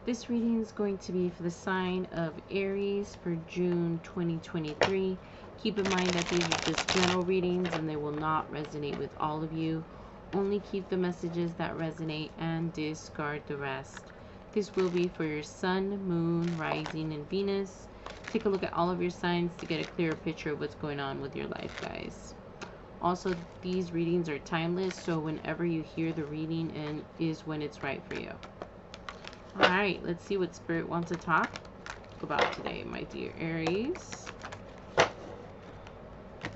This reading is going to be for the sign of Aries for June 2023. Keep in mind that these are just general readings and they will not resonate with all of you. Only keep the messages that resonate and discard the rest. This will be for your sun, moon, rising, and Venus. Take a look at all of your signs to get a clearer picture of what's going on with your life, guys. Also, these readings are timeless, so whenever you hear the reading and is when it's right for you. Alright, let's see what Spirit wants to talk about today, my dear Aries.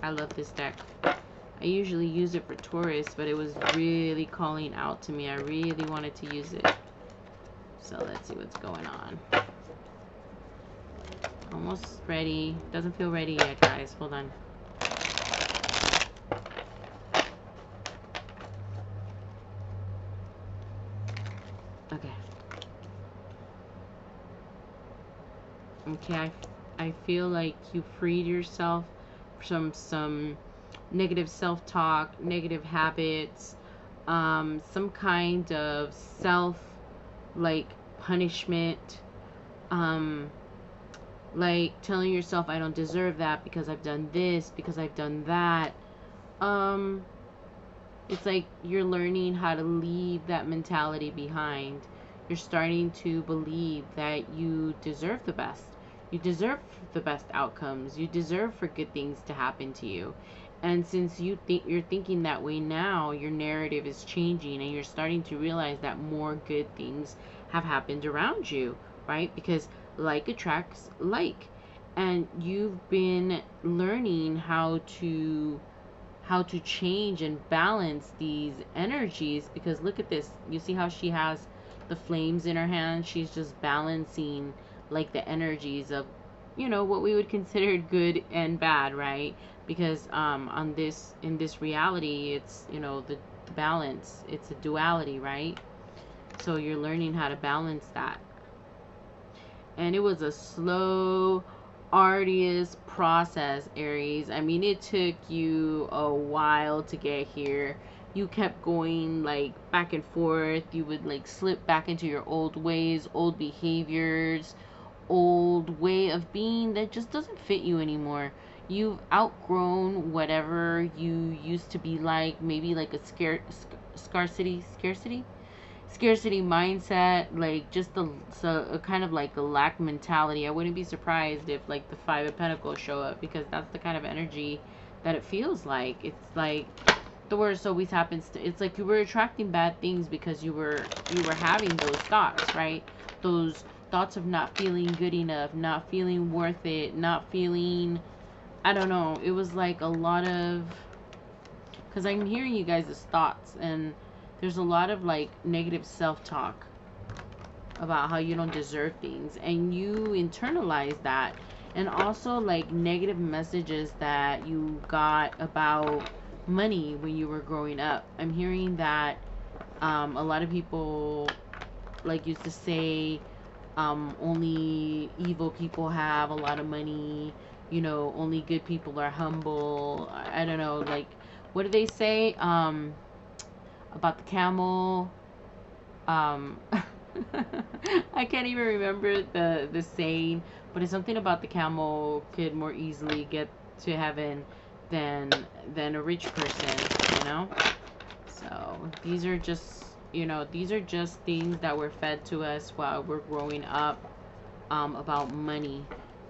I love this deck. I usually use it for Taurus, but it was really calling out to me. I really wanted to use it. So let's see what's going on. Almost ready. Doesn't feel ready yet, guys. Hold on. Okay. Okay, I feel like you freed yourself from some negative self-talk, negative habits, some kind of like punishment, like telling yourself I don't deserve that because I've done this, because I've done that. It's like you're learning how to leave that mentality behind. You're starting to believe that you deserve the best. You deserve the best outcomes. You deserve for good things to happen to you. And since you're thinking that way now, your narrative is changing and you're starting to realize that more good things have happened around you, right? Because like attracts like. And you've been learning how to change and balance these energies, because look at this. You see how she has the flames in her hand? She's just balancing like the energies of, you know, what we would consider good and bad, right? Because in this reality, it's, you know, the balance, it's a duality, right? So you're learning how to balance that. And it was a slow, arduous process, Aries. I mean, it took you a while to get here. You kept going like back and forth. You would like slip back into your old ways, old behaviors, old way of being that just doesn't fit you anymore. You've outgrown whatever you used to be like, maybe like a scarcity mindset, like just a kind of like a lack mentality. I wouldn't be surprised if like the Five of Pentacles show up, because that's the kind of energy that it feels like. It's like the worst always happens to, it's like you were attracting bad things because you were having those thoughts, right? Those thoughts of not feeling good enough, not feeling worth it, not feeling, I don't know. It was like a lot of, because I'm hearing you guys' thoughts, and there's a lot of like negative self-talk about how you don't deserve things, and you internalize that. And also like negative messages that you got about money when you were growing up. I'm hearing that a lot of people like used to say only evil people have a lot of money, you know, only good people are humble. I don't know, like, what do they say about the camel? I can't even remember the saying, but it's something about the camel could more easily get to heaven than a rich person, you know? So these are just, you know, these are just things that were fed to us while we're growing up about money.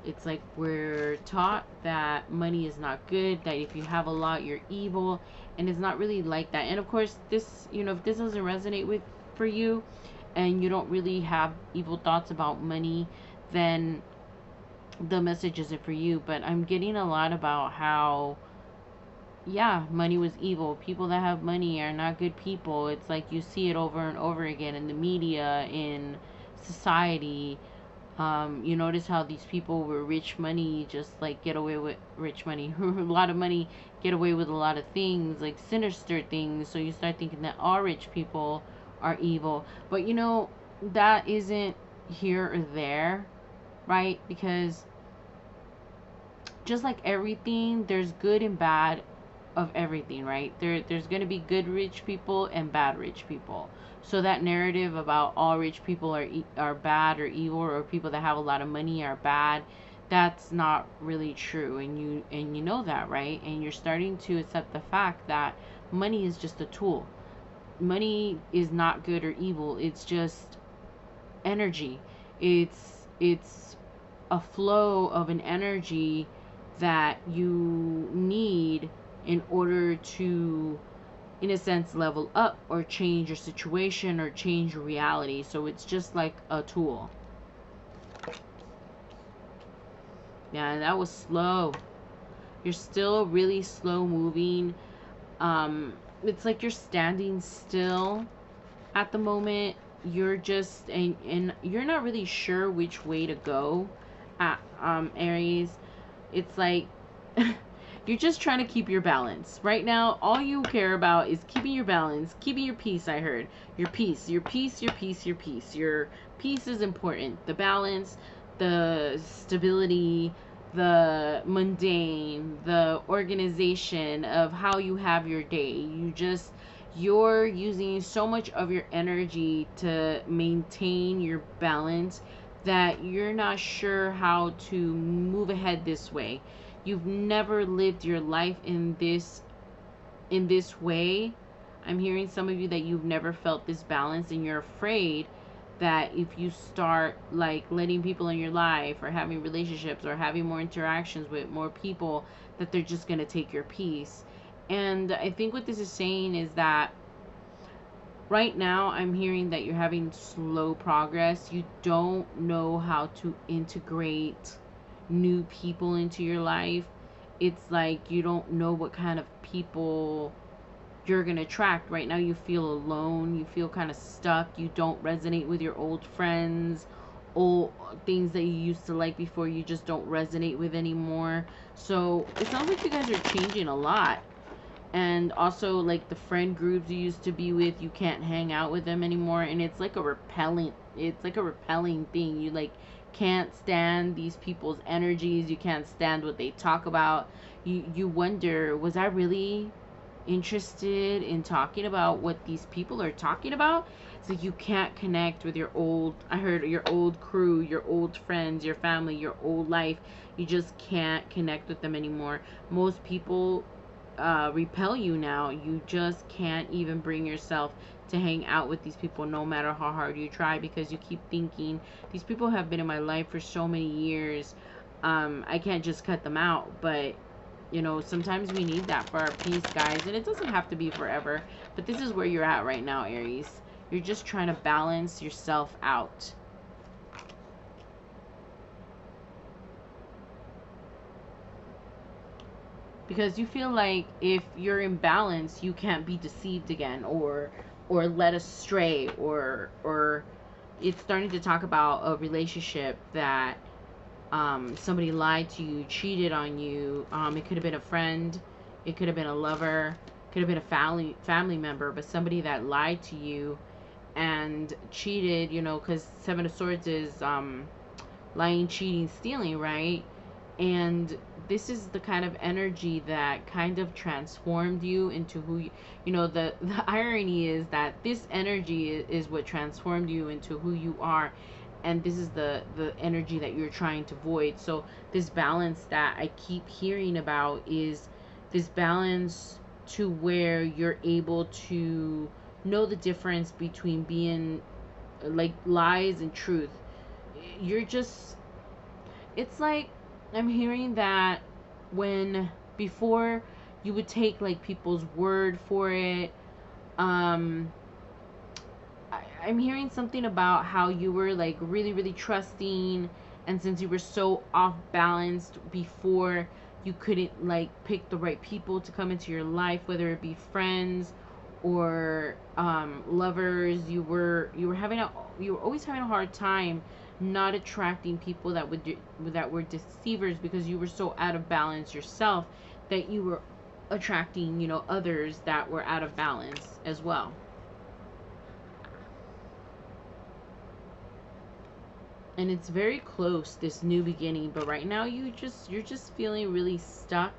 It's like we're taught that money is not good, that if you have a lot, you're evil, and it's not really like that. And of course, this, you know, if this doesn't resonate with for you, and you don't really have evil thoughts about money, then the message isn't for you. But I'm getting a lot about how, yeah, money was evil. People that have money are not good people. It's like you see it over and over again in the media, in society. You notice how these people with rich money just like get away with rich money, a lot of money, get away with a lot of things, like sinister things. So you start thinking that all rich people are evil. But you know, that isn't here or there, right? Because just like everything, there's good and bad of everything, right? There's going to be good rich people and bad rich people. So that narrative about all rich people are bad or evil, or people that have a lot of money are bad, that's not really true, and you know that, right? And you're starting to accept the fact that money is just a tool. Money is not good or evil. It's just energy. It's a flow of an energy that you need in order to, in a sense, level up or change your situation or change your reality. So it's just like a tool. Yeah, that was slow. You're still really slow moving. It's like you're standing still at the moment. You're just, and you're not really sure which way to go at Aries. It's like you're just trying to keep your balance right now. All you care about is keeping your balance, keeping your peace. I heard your peace, your peace, your peace, your peace. Your peace is important. The balance, the stability, the mundane, the organization of how you have your day. You're using so much of your energy to maintain your balance that you're not sure how to move ahead this way. You've never lived your life in this way. I'm hearing some of you that you've never felt this balance, and you're afraid that if you start like letting people in your life or having relationships or having more interactions with more people, that they're just going to take your peace. And I think what this is saying is that right now I'm hearing that you're having slow progress. You don't know how to integrate new people into your life. It's like you don't know what kind of people you're going to attract. Right now you feel alone. You feel kind of stuck. You don't resonate with your old friends. Old things that you used to like before, you just don't resonate with anymore. So it sounds like you guys are changing a lot. And also, like, the friend groups you used to be with, you can't hang out with them anymore, and it's like a repelling thing. You like can't stand these people's energies. You can't stand what they talk about. You wonder, was I really interested in talking about what these people are talking about? It's like you can't connect with your old, I heard, your old crew, your old friends, your family, your old life. You just can't connect with them anymore. Most people repel you now. You just can't even bring yourself to hang out with these people, no matter how hard you try, because you keep thinking, these people have been in my life for so many years. I can't just cut them out. But you know, sometimes we need that for our peace, guys, and it doesn't have to be forever. But this is where you're at right now, Aries. You're just trying to balance yourself out. Because you feel like if you're in balance, you can't be deceived again, or led astray, or it's starting to talk about a relationship that somebody lied to you, cheated on you. It could have been a friend, it could have been a lover, could have been a family member, but somebody that lied to you and cheated, you know, because Seven of Swords is lying, cheating, stealing, right? And this is the kind of energy that kind of transformed you into who you know, the irony is that this energy is what transformed you into who you are, and this is the energy that you're trying to void. So this balance that I keep hearing about is this balance to where you're able to know the difference between being like lies and truth. You're just, it's like I'm hearing that when before you would take like people's word for it. um I'm hearing something about how you were like really really trusting, and since you were so off balanced before, you couldn't like pick the right people to come into your life, whether it be friends or lovers. You were always having a hard time not attracting people that were deceivers, because you were so out of balance yourself that you were attracting, you know, others that were out of balance as well. And it's very close, this new beginning, but right now you're just feeling really stuck.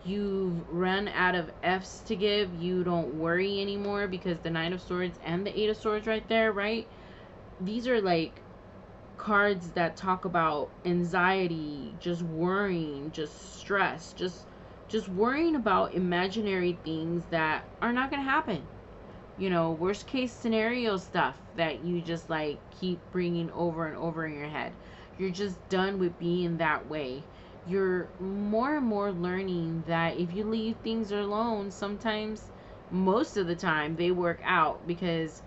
You've run out of F's to give. You don't worry anymore, because the Nine of Swords and the Eight of Swords right there, right? These are like cards that talk about anxiety, just worrying, just stress, just worrying about imaginary things that are not going to happen. You know, worst case scenario stuff that you just like keep bringing over and over in your head. You're just done with being that way. You're more and more learning that if you leave things alone, sometimes, most of the time, they work out, because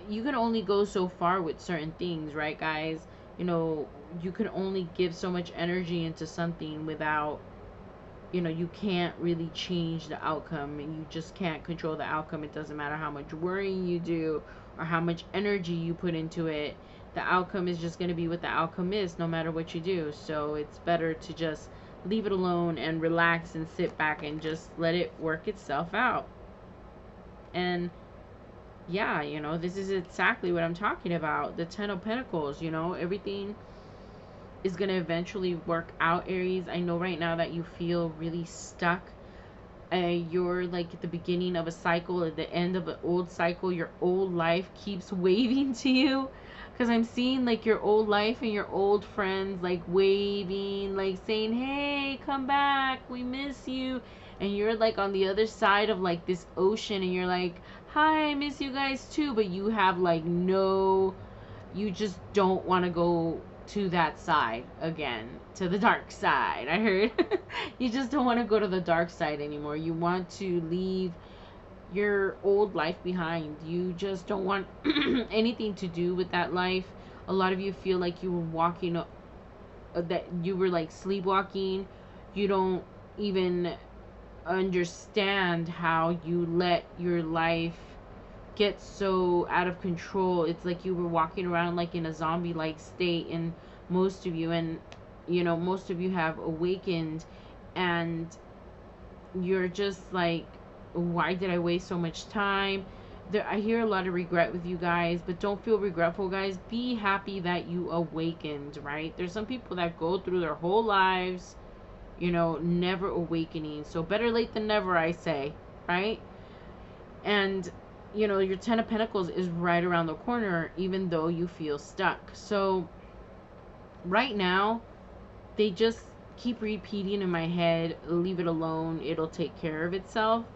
you can only go so far with certain things, right, guys? You know, you can only give so much energy into something without, you know, you can't really change the outcome, and you just can't control the outcome. It doesn't matter how much worrying you do or how much energy you put into it. The outcome is just going to be what the outcome is, no matter what you do. So it's better to just leave it alone and relax and sit back and just let it work itself out. And yeah, you know, this is exactly what I'm talking about. The Ten of Pentacles, you know, everything is going to eventually work out, Aries. I know right now that you feel really stuck. You're like at the beginning of a cycle, at the end of an old cycle. Your old life keeps waving to you, because I'm seeing like your old life and your old friends like waving, like saying, hey, come back, we miss you. And you're like on the other side of like this ocean, and you're like, hi, I miss you guys too. But you have like no, you just don't want to go to that side again, to the dark side. I heard you just don't want to go to the dark side anymore. You want to leave your old life behind. You just don't want anything to do with that life. A lot of you feel like you were walking, that you were like sleepwalking. You don't even understand how you let your life get so out of control. It's like you were walking around like in a zombie like state, and most of you, and you know, most of you have awakened, and you're just like, why did I waste so much time? I hear a lot of regret with you guys, but don't feel regretful, guys. Be happy that you awakened, right? There's some people that go through their whole lives, you know, never awakening. So better late than never, I say, right? And you know, your Ten of Pentacles is right around the corner, even though you feel stuck. So right now, they just keep repeating in my head, leave it alone, it'll take care of itself.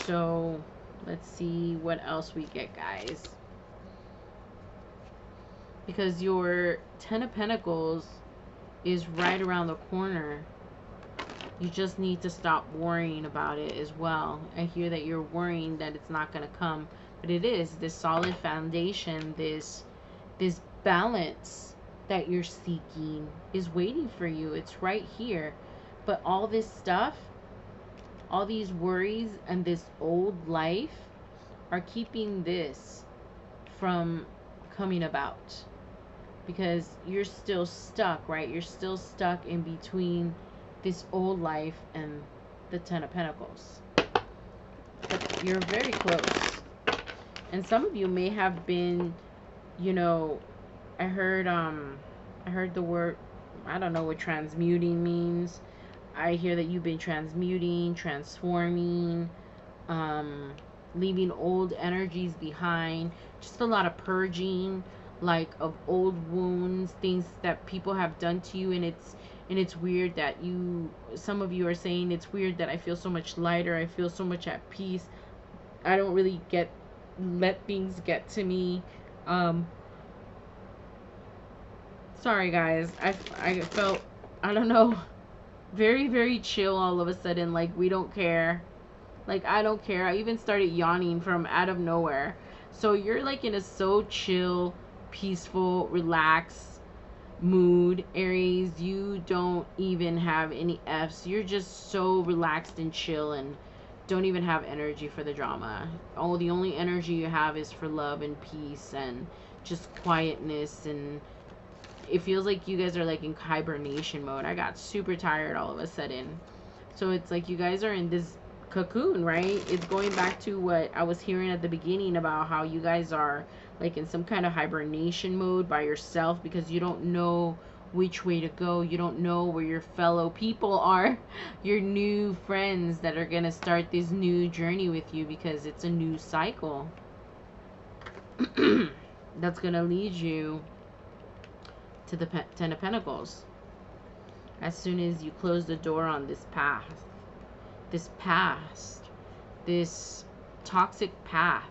So let's see what else we get, guys. Because your Ten of Pentacles is right around the corner. You just need to stop worrying about it as well. I hear that you're worrying that it's not going to come, but it is. This solid foundation, this balance that you're seeking is waiting for you. It's right here. But all this stuff, all these worries and this old life are keeping this from coming about, because you're still stuck, right? You're still stuck in between this old life and the Ten of Pentacles. But you're very close. And some of you may have been, you know, I heard the word, I don't know what transmuting means. I hear that you've been transmuting, transforming, leaving old energies behind. Just a lot of purging, like of old wounds, things that people have done to you. And it's weird that some of you are saying it's weird that I feel so much lighter. I feel so much at peace. I don't really let things get to me. Sorry guys. I felt, I don't know, very, very chill all of a sudden. Like, we don't care. Like, I don't care. I even started yawning from out of nowhere. So you're like in a so chill, peaceful, relaxed mood, Aries. You don't even have any F's. You're just so relaxed and chill, and don't even have energy for the drama. The only energy you have is for love and peace and just quietness. And it feels like you guys are like in hibernation mode. I got super tired all of a sudden. So it's like you guys are in this cocoon, right? It's going back to what I was hearing at the beginning about how you guys are like in some kind of hibernation mode by yourself, because you don't know which way to go. You don't know where your fellow people are, your new friends that are going to start this new journey with you, because it's a new cycle that's going to lead you to the Ten of Pentacles. As soon as you close the door on this path, this past, this toxic path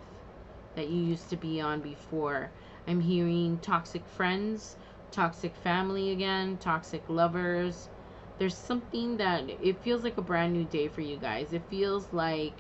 that you used to be on before. I'm hearing toxic friends, toxic family again, toxic lovers. There's something that it feels like a brand new day for you guys. It feels like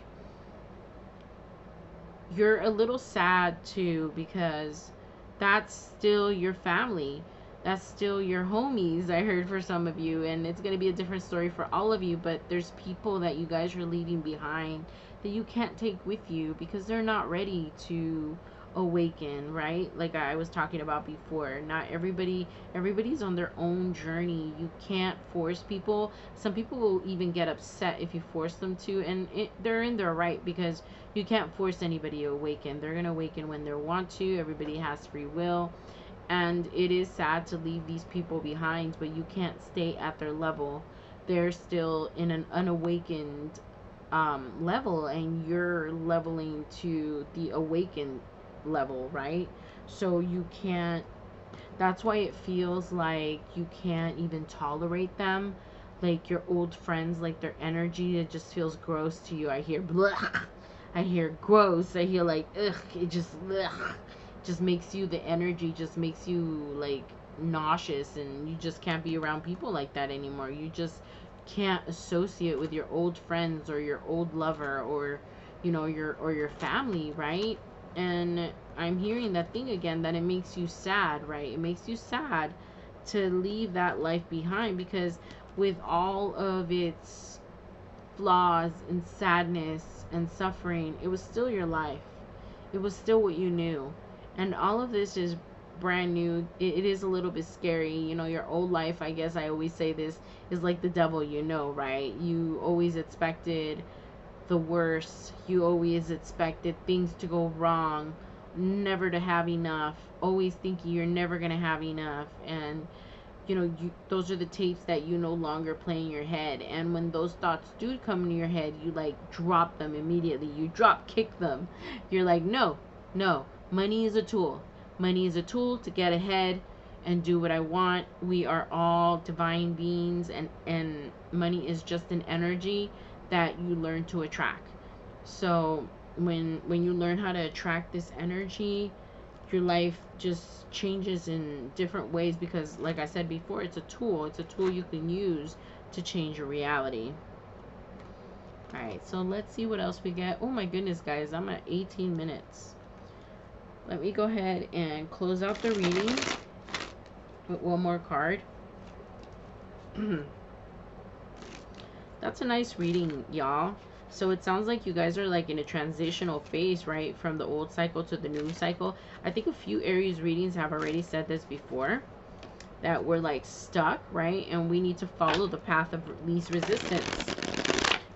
you're a little sad too, because that's still your family. That's still your homies, I heard, for some of you. And it's going to be a different story for all of you. But there's people that you guys are leaving behind that you can't take with you because they're not ready to awaken, right? Like I was talking about before. Not everybody's on their own journey. You can't force people. Some people will even get upset if you force them to. And they're in their right, because you can't force anybody to awaken. They're going to awaken when they want to. Everybody has free will. And it is sad to leave these people behind, but you can't stay at their level. They're still in an unawakened level, and you're leveling to the awakened level, right? So you can't, that's why it feels like you can't even tolerate them. Like your old friends, like their energy, it just feels gross to you. I hear blah, I hear gross, I hear like ugh, it just ugh. Just makes you, the energy just makes you like nauseous, and you just can't be around people like that anymore. You just can't associate with your old friends or your old lover, or you know, your family, right? And I'm hearing that thing again, that it makes you sad, right? It makes you sad to leave that life behind, because with all of its flaws and sadness and suffering, it was still your life. It was still what you knew. And all of this is brand new. It is a little bit scary. You know, your old life, I guess I always say this, is like the devil, you know, right? You always expected the worst. You always expected things to go wrong, never to have enough, always thinking you're never going to have enough. And, you know, those are the tapes that you no longer play in your head. And when those thoughts do come into your head, you like drop them immediately. You drop kick them. You're like, no. Money is a tool. Money is a tool to get ahead and do what I want. We are all divine beings, and money is just an energy that you learn to attract. So when you learn how to attract this energy, your life just changes in different ways, because like I said before, it's a tool. It's a tool you can use to change your reality. All right, so let's see what else we get. Oh my goodness, guys, I'm at 18 minutes. Let me go ahead and close out the reading with one more card. That's a nice reading, y'all. So it sounds like you guys are like in a transitional phase, right? From the old cycle to the new cycle. I think a few Aries readings have already said this before, that we're like stuck, right? And we need to follow the path of least resistance.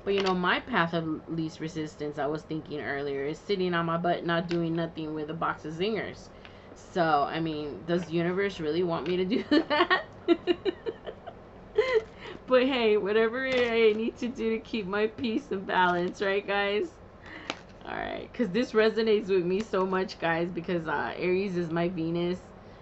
But you know, my path of least resistance, I was thinking earlier, is sitting on my butt, not doing nothing with a box of zingers. So, I mean, does the universe really want me to do that? But hey, whatever I need to do to keep my peace and balance, right, guys? Alright, because this resonates with me so much, guys, because Aries is my Venus.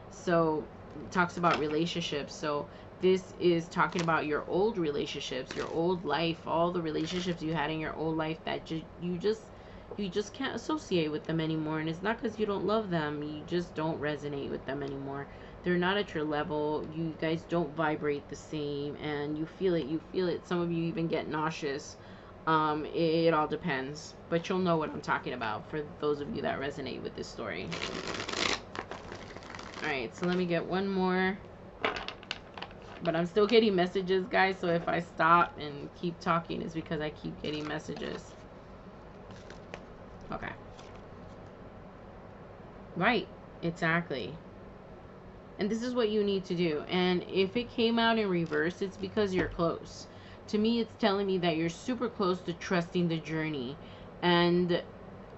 So, it talks about relationships. So, this is talking about your old relationships, your old life, all the relationships you had in your old life that you just can't associate with them anymore. And it's not because you don't love them, you just don't resonate with them anymore. They're not at your level. You guys don't vibrate the same, and you feel it. Some of you even get nauseous. It all depends, but you'll know what I'm talking about for those of you that resonate with this story. All right, so let me get one more. But I'm still getting messages, guys, so if I stop and keep talking, it's because I keep getting messages. Okay. Right, exactly. And this is what you need to do. And if it came out in reverse, it's because you're close. To me, it's telling me that you're super close to trusting the journey. And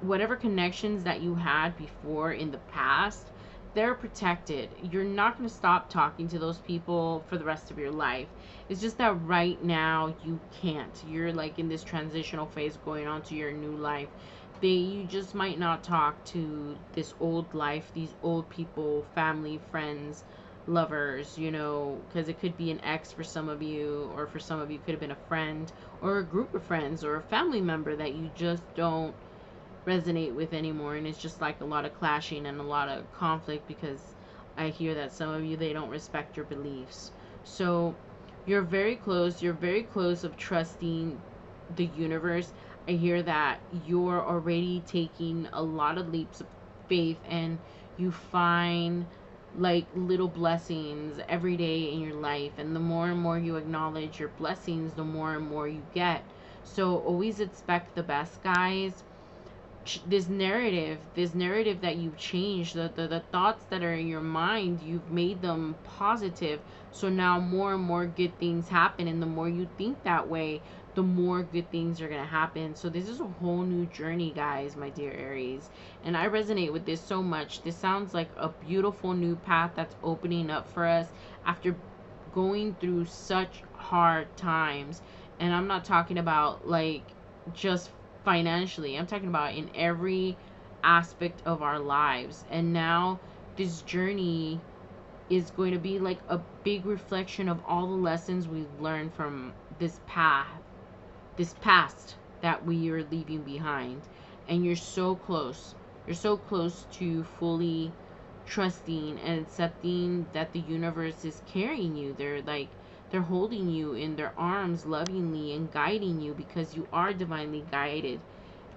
whatever connections that you had before in the past, they're protected. You're not going to stop talking to those people for the rest of your life. It's just that right now you can't. You're like in this transitional phase going on to your new life. You just might not talk to this old life, these old people, family, friends, lovers, you know, because it could be an ex for some of you, or for some of you could have been a friend or a group of friends or a family member that you just don't resonate with anymore, and it's just like a lot of clashing and a lot of conflict, because I hear that some of you, they don't respect your beliefs. So you're very close of trusting the universe. I hear that you're already taking a lot of leaps of faith, and you find like little blessings every day in your life, and the more and more you acknowledge your blessings, the more and more you get. So always expect the best, guys. This narrative that you've changed, the thoughts that are in your mind, you've made them positive. So now more and more good things happen, and the more you think that way, the more good things are going to happen. So this is a whole new journey, guys, my dear Aries, and I resonate with this so much. This sounds like a beautiful new path that's opening up for us after going through such hard times. And I'm not talking about like just financially, I'm talking about in every aspect of our lives. And now this journey is going to be like a big reflection of all the lessons we've learned from this past that we are leaving behind. And you're so close. You're so close to fully trusting and accepting that the universe is carrying you. They're holding you in their arms lovingly and guiding you, because you are divinely guided.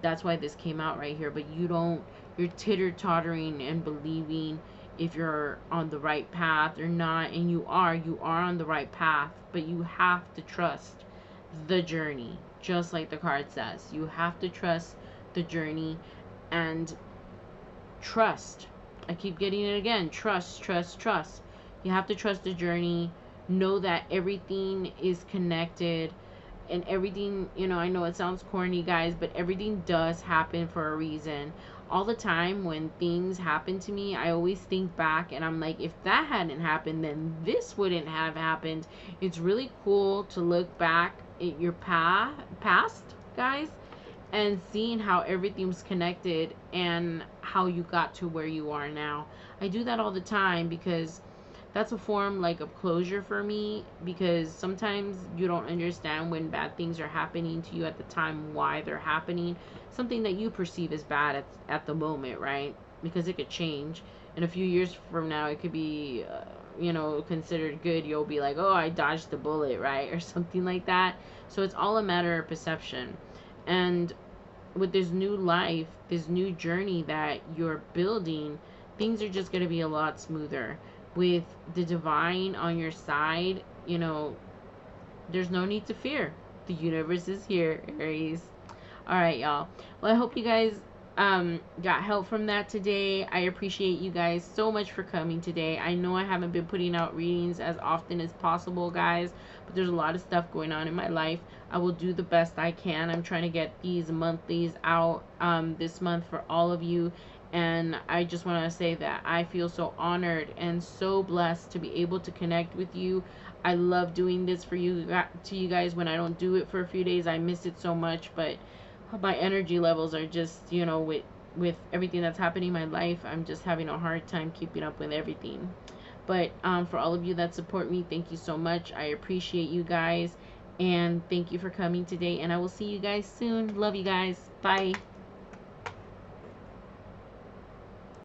That's why this came out right here. But you're titter-tottering and believing if you're on the right path or not. And you are on the right path, but you have to trust the journey. Just like the card says, you have to trust the journey. And trust, I keep getting it again, trust. You have to trust the journey. Know that everything is connected, and everything, you know, I know it sounds corny, guys, but everything does happen for a reason. All the time when things happen to me, I always think back and I'm like, if that hadn't happened, then this wouldn't have happened. It's really cool to look back at your past, guys, and seeing how everything's connected and how you got to where you are now. I do that all the time because that's a form like of closure for me, because sometimes you don't understand when bad things are happening to you at the time, why they're happening. Something that you perceive as bad at the moment, right? Because it could change. In a few years from now, it could be, you know, considered good. You'll be like, oh, I dodged the bullet, right? Or something like that. So it's all a matter of perception. And with this new life, this new journey that you're building, things are just going to be a lot smoother. With the divine on your side, you know, there's no need to fear. The universe is here, Aries. All right, y'all. Well, I hope you guys got help from that today. I appreciate you guys so much for coming today. I know I haven't been putting out readings as often as possible, guys, but there's a lot of stuff going on in my life. I will do the best I can. I'm trying to get these monthlies out this month for all of you. And I just want to say that I feel so honored and so blessed to be able to connect with you. I love doing this for you, to you guys. When I don't do it for a few days, I miss it so much. But my energy levels are just, you know, with everything that's happening in my life, I'm just having a hard time keeping up with everything. But for all of you that support me, thank you so much. I appreciate you guys. And thank you for coming today. And I will see you guys soon. Love you guys. Bye.